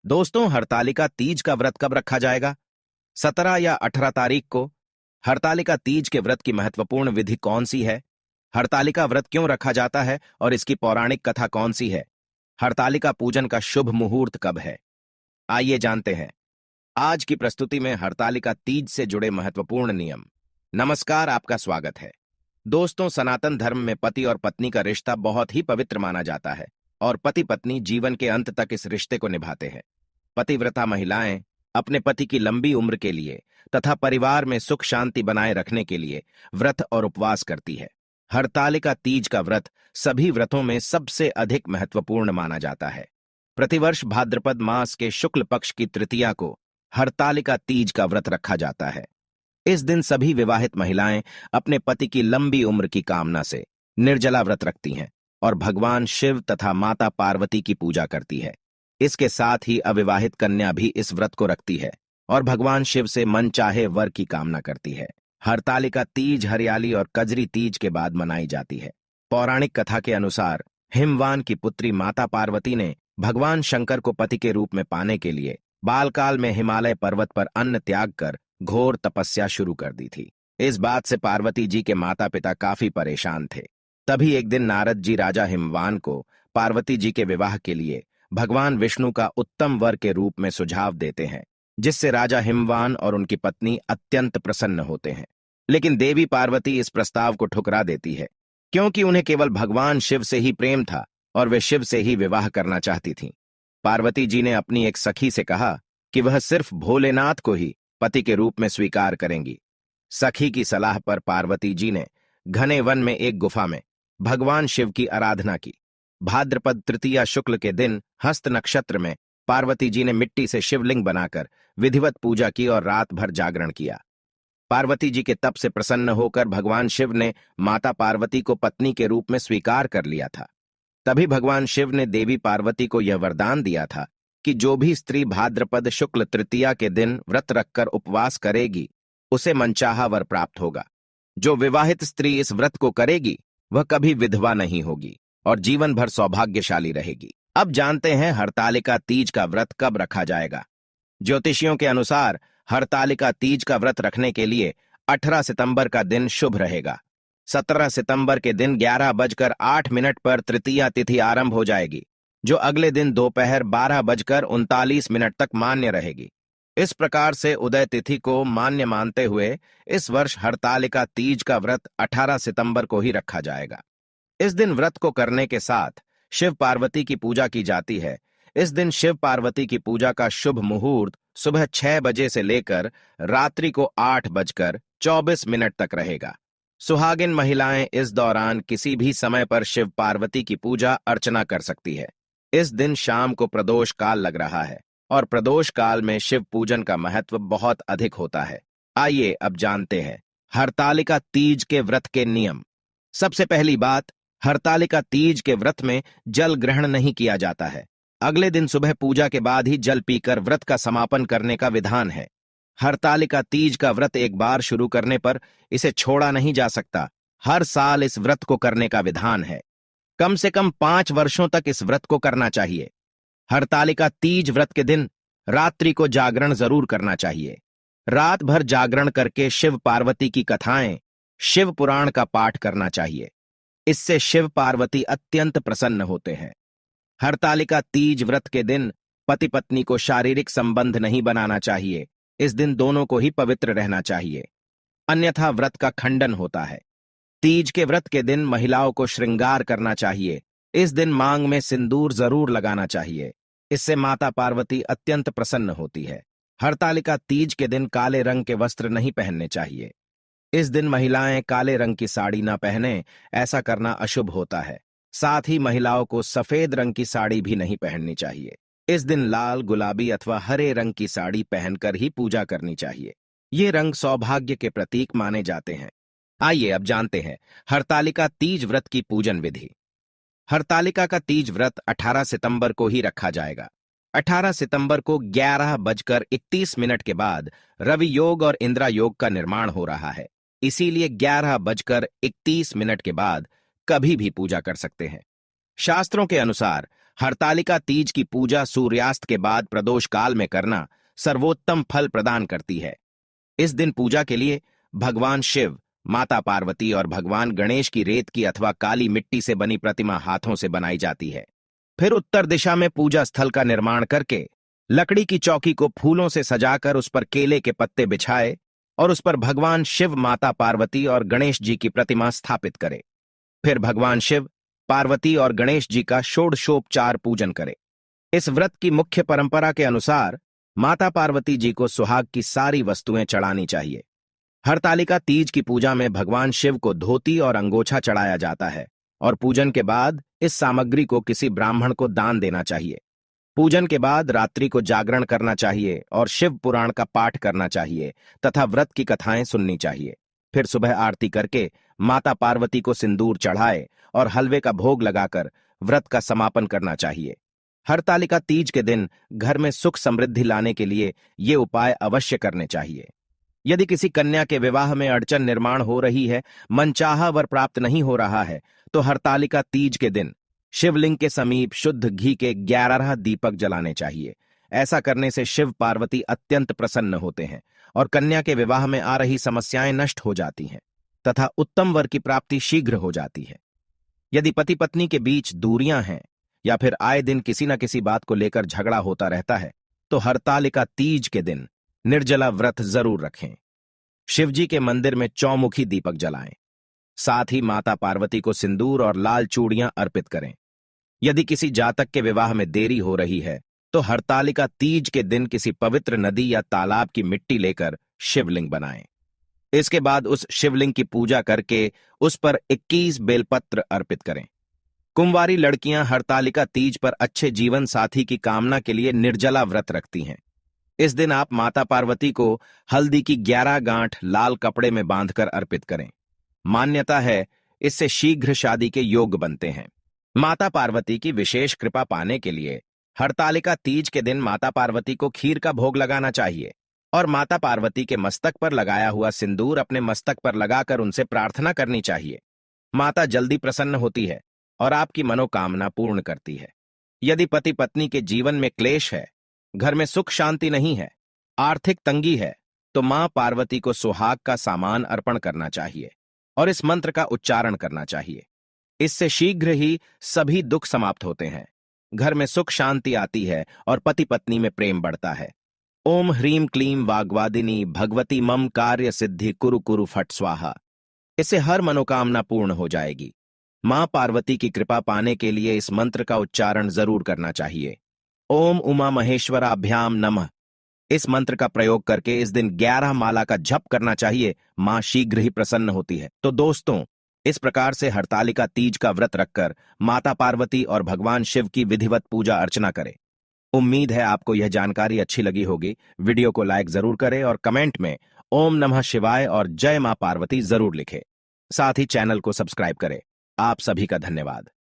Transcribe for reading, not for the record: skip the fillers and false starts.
दोस्तों, हरतालिका तीज का व्रत कब रखा जाएगा? 17 या 18 तारीख को। हरतालिका तीज के व्रत की महत्वपूर्ण विधि कौन सी है? हरतालिका व्रत क्यों रखा जाता है और इसकी पौराणिक कथा कौन सी है? हरतालिका पूजन का शुभ मुहूर्त कब है? आइए जानते हैं आज की प्रस्तुति में हरतालिका तीज से जुड़े महत्वपूर्ण नियम। नमस्कार, आपका स्वागत है। दोस्तों, सनातन धर्म में पति और पत्नी का रिश्ता बहुत ही पवित्र माना जाता है और पति पत्नी जीवन के अंत तक इस रिश्ते को निभाते हैं। पतिव्रता महिलाएं अपने पति की लंबी उम्र के लिए तथा परिवार में सुख शांति बनाए रखने के लिए व्रत और उपवास करती है। हरतालिका तीज का व्रत सभी व्रतों में सबसे अधिक महत्वपूर्ण माना जाता है। प्रतिवर्ष भाद्रपद मास के शुक्ल पक्ष की तृतीया को हरतालिका तीज का व्रत रखा जाता है। इस दिन सभी विवाहित महिलाएं अपने पति की लंबी उम्र की कामना से निर्जला व्रत रखती हैं और भगवान शिव तथा माता पार्वती की पूजा करती है। इसके साथ ही अविवाहित कन्या भी इस व्रत को रखती है और भगवान शिव से मनचाहे वर की कामना करती है। हरतालिका तीज हरियाली और कजरी तीज के बाद मनाई जाती है। पौराणिक कथा के अनुसार हिमवान की पुत्री माता पार्वती ने भगवान शंकर को पति के रूप में पाने के लिए बालकाल में हिमालय पर्वत पर अन्न त्याग कर घोर तपस्या शुरू कर दी थी। इस बात से पार्वती जी के माता पिता काफी परेशान थे। तभी एक दिन नारद जी राजा हिमवान को पार्वती जी के विवाह के लिए भगवान विष्णु का उत्तम वर के रूप में सुझाव देते हैं, जिससे राजा हिमवान और उनकी पत्नी अत्यंत प्रसन्न होते हैं। लेकिन देवी पार्वती इस प्रस्ताव को ठुकरा देती है, क्योंकि उन्हें केवल भगवान शिव से ही प्रेम था और वे शिव से ही विवाह करना चाहती थीं। पार्वती जी ने अपनी एक सखी से कहा कि वह सिर्फ भोलेनाथ को ही पति के रूप में स्वीकार करेंगी। सखी की सलाह पर पार्वती जी ने घने वन में एक गुफा में भगवान शिव की आराधना की। भाद्रपद तृतीया शुक्ल के दिन हस्त नक्षत्र में पार्वती जी ने मिट्टी से शिवलिंग बनाकर विधिवत पूजा की और रात भर जागरण किया। पार्वती जी के तप से प्रसन्न होकर भगवान शिव ने माता पार्वती को पत्नी के रूप में स्वीकार कर लिया था। तभी भगवान शिव ने देवी पार्वती को यह वरदान दिया था कि जो भी स्त्री भाद्रपद शुक्ल तृतीया के दिन व्रत रखकर उपवास करेगी, उसे मनचाहा वर प्राप्त होगा। जो विवाहित स्त्री इस व्रत को करेगी, वह कभी विधवा नहीं होगी और जीवन भर सौभाग्यशाली रहेगी। अब जानते हैं हरतालिका तीज का व्रत कब रखा जाएगा। ज्योतिषियों के अनुसार हरतालिका तीज का व्रत रखने के लिए 18 सितंबर का दिन शुभ रहेगा। 17 सितंबर के दिन 11:08 पर तृतीया तिथि आरंभ हो जाएगी, जो अगले दिन दोपहर 12:39 तक मान्य रहेगी। इस प्रकार से उदय तिथि को मान्य मानते हुए इस वर्ष हरतालिका तीज का व्रत 18 सितंबर को ही रखा जाएगा। इस दिन व्रत को करने के साथ शिव पार्वती की पूजा की जाती है। इस दिन शिव पार्वती की पूजा का शुभ मुहूर्त सुबह 6 बजे से लेकर रात्रि को 8:24 तक रहेगा। सुहागिन महिलाएं इस दौरान किसी भी समय पर शिव पार्वती की पूजा अर्चना कर सकती है। इस दिन शाम को प्रदोष काल लग रहा है और प्रदोष काल में शिव पूजन का महत्व बहुत अधिक होता है। आइए अब जानते हैं हरतालिका तीज के व्रत के नियम। सबसे पहली बात, हरतालिका तीज के व्रत में जल ग्रहण नहीं किया जाता है। अगले दिन सुबह पूजा के बाद ही जल पीकर व्रत का समापन करने का विधान है। हरतालिका तीज का व्रत एक बार शुरू करने पर इसे छोड़ा नहीं जा सकता। हर साल इस व्रत को करने का विधान है। कम से कम 5 वर्षों तक इस व्रत को करना चाहिए। हरतालिका तीज व्रत के दिन रात्रि को जागरण जरूर करना चाहिए। रात भर जागरण करके शिव पार्वती की कथाएं, शिव पुराण का पाठ करना चाहिए। इससे शिव पार्वती अत्यंत प्रसन्न होते हैं। हरतालिका तीज व्रत के दिन पति पत्नी को शारीरिक संबंध नहीं बनाना चाहिए। इस दिन दोनों को ही पवित्र रहना चाहिए, अन्यथा व्रत का खंडन होता है। तीज के व्रत के दिन महिलाओं को श्रृंगार करना चाहिए। इस दिन मांग में सिंदूर जरूर लगाना चाहिए। इससे माता पार्वती अत्यंत प्रसन्न होती है। हरतालिका तीज के दिन काले रंग के वस्त्र नहीं पहनने चाहिए। इस दिन महिलाएं काले रंग की साड़ी न पहने, ऐसा करना अशुभ होता है। साथ ही महिलाओं को सफेद रंग की साड़ी भी नहीं पहननी चाहिए। इस दिन लाल, गुलाबी अथवा हरे रंग की साड़ी पहनकर ही पूजा करनी चाहिए। ये रंग सौभाग्य के प्रतीक माने जाते हैं। आइए अब जानते हैं हरतालिका तीज व्रत की पूजन विधि। हरतालिका का तीज व्रत 18 सितंबर को ही रखा जाएगा। 18 सितंबर को 11:31 के बाद रवि योग और इंद्रा योग का निर्माण हो रहा है। इसीलिए 11:31 के बाद कभी भी पूजा कर सकते हैं। शास्त्रों के अनुसार हरतालिका तीज की पूजा सूर्यास्त के बाद प्रदोष काल में करना सर्वोत्तम फल प्रदान करती है। इस दिन पूजा के लिए भगवान शिव, माता पार्वती और भगवान गणेश की रेत की अथवा काली मिट्टी से बनी प्रतिमा हाथों से बनाई जाती है। फिर उत्तर दिशा में पूजा स्थल का निर्माण करके लकड़ी की चौकी को फूलों से सजाकर उस पर केले के पत्ते बिछाए और उस पर भगवान शिव, माता पार्वती और गणेश जी की प्रतिमा स्थापित करे। फिर भगवान शिव, पार्वती और गणेश जी का षोडशोपचार पूजन करे। इस व्रत की मुख्य परंपरा के अनुसार माता पार्वती जी को सुहाग की सारी वस्तुएं चढ़ानी चाहिए। हरतालिका तीज की पूजा में भगवान शिव को धोती और अंगोछा चढ़ाया जाता है और पूजन के बाद इस सामग्री को किसी ब्राह्मण को दान देना चाहिए। पूजन के बाद रात्रि को जागरण करना चाहिए और शिव पुराण का पाठ करना चाहिए तथा व्रत की कथाएं सुननी चाहिए। फिर सुबह आरती करके माता पार्वती को सिंदूर चढ़ाए और हलवे का भोग लगाकर व्रत का समापन करना चाहिए। हरतालिका तीज के दिन घर में सुख समृद्धि लाने के लिए ये उपाय अवश्य करने चाहिए। यदि किसी कन्या के विवाह में अड़चन निर्माण हो रही है, मनचाहा वर प्राप्त नहीं हो रहा है, तो हरतालिका तीज के दिन शिवलिंग के समीप शुद्ध घी के 11 दीपक जलाने चाहिए। ऐसा करने से शिव पार्वती अत्यंत प्रसन्न होते हैं और कन्या के विवाह में आ रही समस्याएं नष्ट हो जाती हैं तथा उत्तम वर की प्राप्ति शीघ्र हो जाती है। यदि पति पत्नी के बीच दूरियां हैं या फिर आए दिन किसी न किसी बात को लेकर झगड़ा होता रहता है, तो हरतालिका तीज के दिन निर्जला व्रत जरूर रखें। शिवजी के मंदिर में चौमुखी दीपक जलाएं। साथ ही माता पार्वती को सिंदूर और लाल चूड़ियां अर्पित करें। यदि किसी जातक के विवाह में देरी हो रही है, तो हरतालिका तीज के दिन किसी पवित्र नदी या तालाब की मिट्टी लेकर शिवलिंग बनाएं। इसके बाद उस शिवलिंग की पूजा करके उस पर 21 बेलपत्र अर्पित करें। कुंवारी लड़कियां हरतालिका तीज पर अच्छे जीवन साथी की कामना के लिए निर्जला व्रत रखती हैं। इस दिन आप माता पार्वती को हल्दी की 11 गांठ लाल कपड़े में बांधकर अर्पित करें। मान्यता है इससे शीघ्र शादी के योग बनते हैं। माता पार्वती की विशेष कृपा पाने के लिए हरतालिका तीज के दिन माता पार्वती को खीर का भोग लगाना चाहिए और माता पार्वती के मस्तक पर लगाया हुआ सिंदूर अपने मस्तक पर लगाकर उनसे प्रार्थना करनी चाहिए। माता जल्दी प्रसन्न होती है और आपकी मनोकामना पूर्ण करती है। यदि पति पत्नी के जीवन में क्लेश है, घर में सुख शांति नहीं है, आर्थिक तंगी है, तो मां पार्वती को सुहाग का सामान अर्पण करना चाहिए और इस मंत्र का उच्चारण करना चाहिए। इससे शीघ्र ही सभी दुख समाप्त होते हैं, घर में सुख शांति आती है और पति पत्नी में प्रेम बढ़ता है। ओम ह्रीम क्लीम वाग्वादिनी भगवती मम कार्य सिद्धि कुरु कुरु फट स्वाहा। इससे हर मनोकामना पूर्ण हो जाएगी। मां पार्वती की कृपा पाने के लिए इस मंत्र का उच्चारण जरूर करना चाहिए। ओम उमा महेश्वराभ्याम नमः। इस मंत्र का प्रयोग करके इस दिन 11 माला का जप करना चाहिए। मां शीघ्र ही प्रसन्न होती है। तो दोस्तों, इस प्रकार से हरतालिका तीज का व्रत रखकर माता पार्वती और भगवान शिव की विधिवत पूजा अर्चना करें। उम्मीद है आपको यह जानकारी अच्छी लगी होगी। वीडियो को लाइक जरूर करें और कमेंट में ओम नमः शिवाय और जय मां पार्वती जरूर लिखें। साथ ही चैनल को सब्सक्राइब करें। आप सभी का धन्यवाद।